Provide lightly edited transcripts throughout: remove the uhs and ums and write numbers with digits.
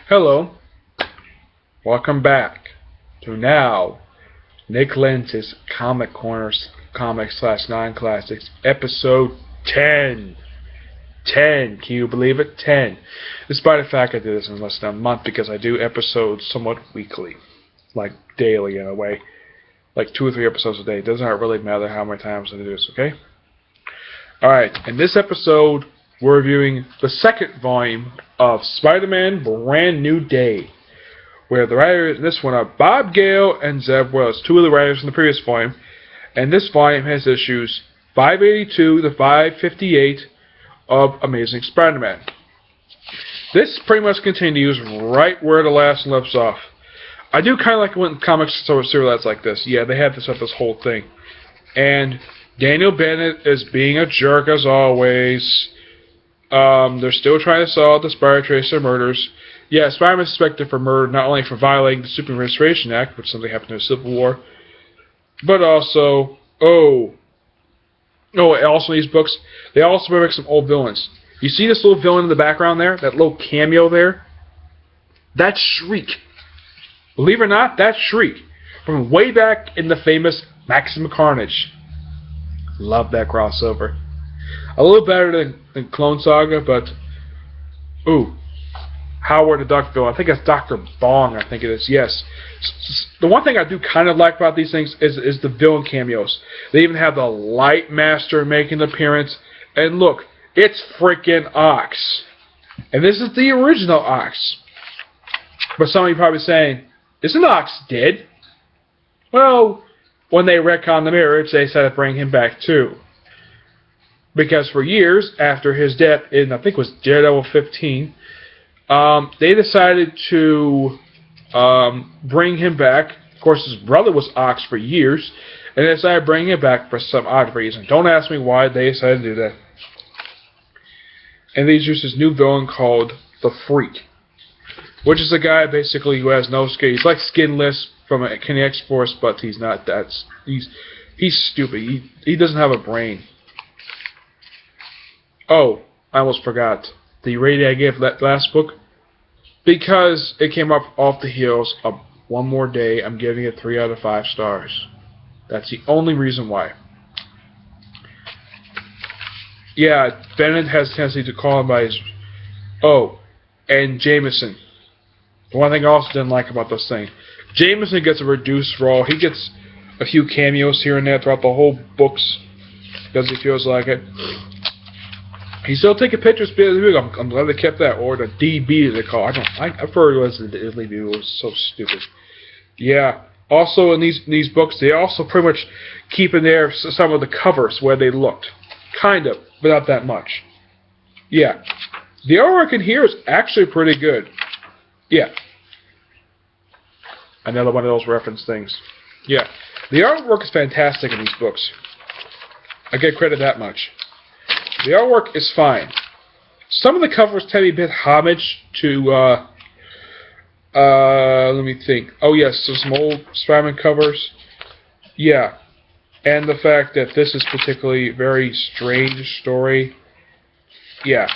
Hello, welcome back to now Nick Lenz's Comic Corners Comics/9 Classics episode 10. 10, can you believe it? 10. Despite the fact I did this in less than a month because I do episodes somewhat weekly, like daily in a way, like 2 or 3 episodes a day. It doesn't really matter how many times I do this, okay? Alright, in this episode, we're reviewing the second volume of Spider-Man Brand New Day, where the writers in this one are Bob Gale and Zeb Wells, 2 of the writers from the previous volume, and this volume has issues 582 to 558 of Amazing Spider-Man. This pretty much continues right where the last one left off. I do kind of like when comics sort of serialized like this. Yeah, they have this whole thing. And Daniel Bennett is being a jerk as always. They're still trying to solve the Spider-Tracer murders. Yeah, Spider-Man is suspected for murder not only for violating the Superman Restoration Act, which something happened in the Civil War, but also, also in these books, they also bring back some old villains. You see this little villain in the background there? That little cameo there? That's Shriek. Believe it or not, that's Shriek. From way back in the famous Maximum Carnage. Love that crossover. A little better than Clone Saga, but Howard the Duck villain. I think that's Dr. Bong, I think it is, yes. The one thing I do kind of like about these things is the villain cameos. They even have the Light Master making an appearance. And look, it's freaking Ox. And this is the original Ox. But some of you are probably saying, isn't Ox dead? Well, when they retconned the marriage, they decided to bring him back too. Because for years after his death in, I think it was Daredevil 15, they decided to bring him back. Of course, his brother was Ox for years, and they decided to bring him back for some odd reason. Don't ask me why they decided to do that. And they used this new villain called the Freak, which is a guy basically who has no skin. He's like skinless from a Kenny X-Force, but he's not that. He's stupid. He doesn't have a brain. Oh, I almost forgot. The rating I gave that last book, because it came up off the heels of One More Day, I'm giving it 3 out of 5 stars. That's the only reason why. Yeah, Bennett has a tendency to call him by his... and Jameson. The one thing I also didn't like about this thing, Jameson gets a reduced role. He gets a few cameos here and there throughout the whole books, because he feels like it. He's still taking pictures. I'm glad they kept that, or the DB they call. I prefer it as the DB. It was so stupid. Yeah. Also in these books, they also pretty much keep in there some of the covers where they looked, kind of, but not that much. Yeah. The artwork in here is actually pretty good. Yeah. Another one of those reference things. Yeah. The artwork is fantastic in these books. I get credit that much. The artwork is fine. Some of the covers tend to be a bit homage to, let me think. Oh yes, so some old Spider-Man covers. Yeah. And the fact that this is particularly very strange story. Yeah.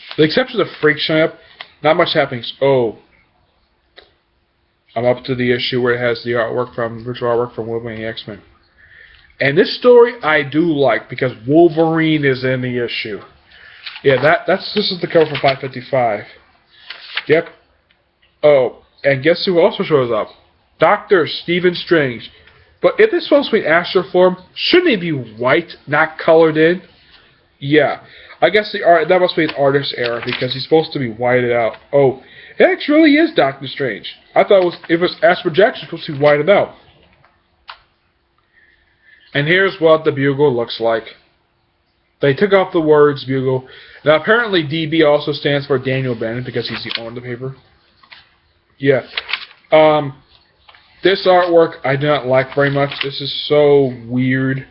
With the exception of the Freak showing up, not much happens. I'm up to the issue where it has the artwork from, virtual artwork from Wolverine and the X-Men. And this story I do like because Wolverine is in the issue. Yeah, this is the cover for 555. Yep. Oh, and guess who also shows up? Dr. Stephen Strange. But if it's supposed to be in astral form, shouldn't he be white, not colored in? Yeah. I guess that must be an artist's error because he's supposed to be whited out. Oh, it actually really is Doctor Strange. I thought if it was astral projection, it's supposed to be whited out. And here's what the Bugle looks like. They took off the words Bugle. Now apparently DB also stands for Daniel Bennett because he's the owner of the paper. Yeah. This artwork I do not like very much. This is so weird.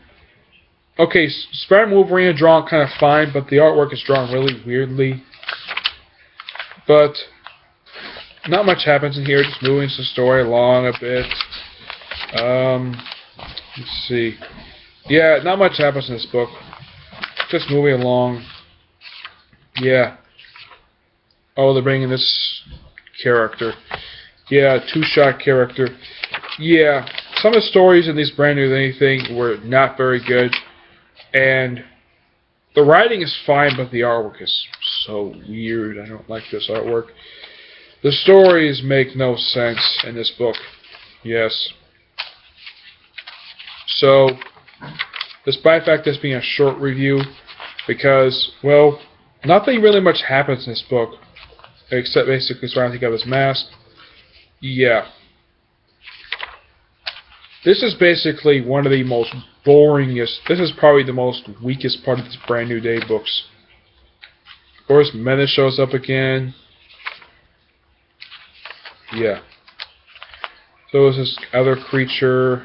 Okay, Spider-Man Wolverine are drawn kind of fine, but the artwork is drawn really weirdly. But not much happens in here, just moving the story along a bit. Let's see. Yeah, not much happens in this book. Just moving along. Yeah. Oh, they're bringing this character. Yeah, two-shot character. Yeah, some of the stories in these brand new anything were not very good, and the writing is fine, but the artwork is so weird. I don't like this artwork. The stories make no sense in this book. Yes. So, despite the fact this being a short review, because, well, nothing really much happens in this book, except basically surrounding of his mask. Yeah. This is basically one of the most boringest, this is probably the most weakest part of this brand new day books. Of course, Menace shows up again. Yeah. So is this other creature.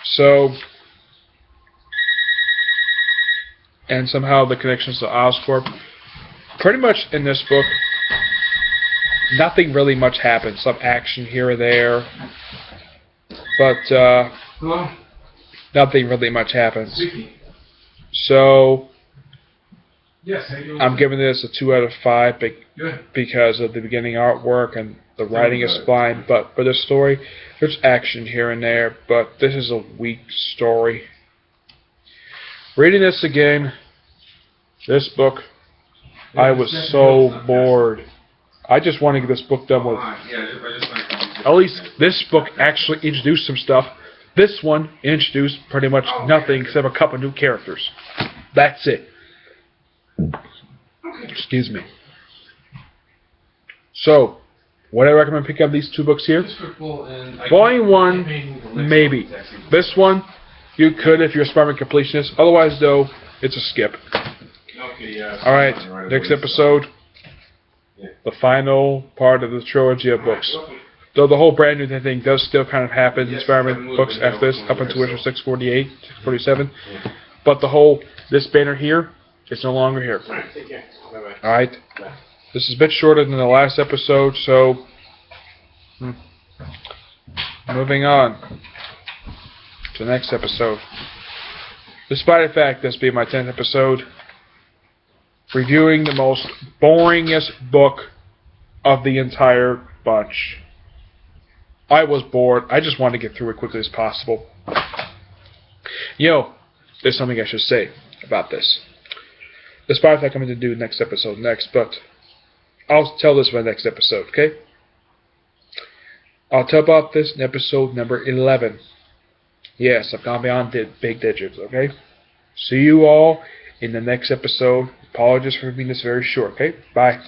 So, and somehow the connections to Oscorp. Pretty much in this book, nothing really much happens. Some action here or there, but nothing really much happens. So, I'm giving this a 2 out of 5 because of the beginning artwork and the writing is fine. But for this story, there's action here and there, but this is a weak story. Reading this again, this book, I was so bored. I just want to get this book done with. At least this book actually introduced some stuff. This one introduced pretty much nothing except a couple new characters. That's it. Excuse me. So, would I recommend picking up these 2 books here? Volume 1, maybe. This one, you could if you're a Spider-Man completionist. Otherwise, though, it's a skip. Alright, next episode, the final part of the trilogy of books. Though the whole brand new thing does still kind of happen in Spider-Man books after this, up until issue 648, 647. But the whole, this banner here, is no longer here. Alright, this is a bit shorter than the last episode, so moving on to the next episode. Despite the fact this being my 10th episode, reviewing the most boringest book of the entire bunch. I was bored. I just wanted to get through it quickly as possible. There's something I should say about this. Despite the fact I'm going to do the next episode next, but I'll tell this in my next episode, okay? I'll tell about this in episode number 11. Yes, I've gone beyond big digits, okay? See you all in the next episode. Apologies for being this very short, okay? Bye.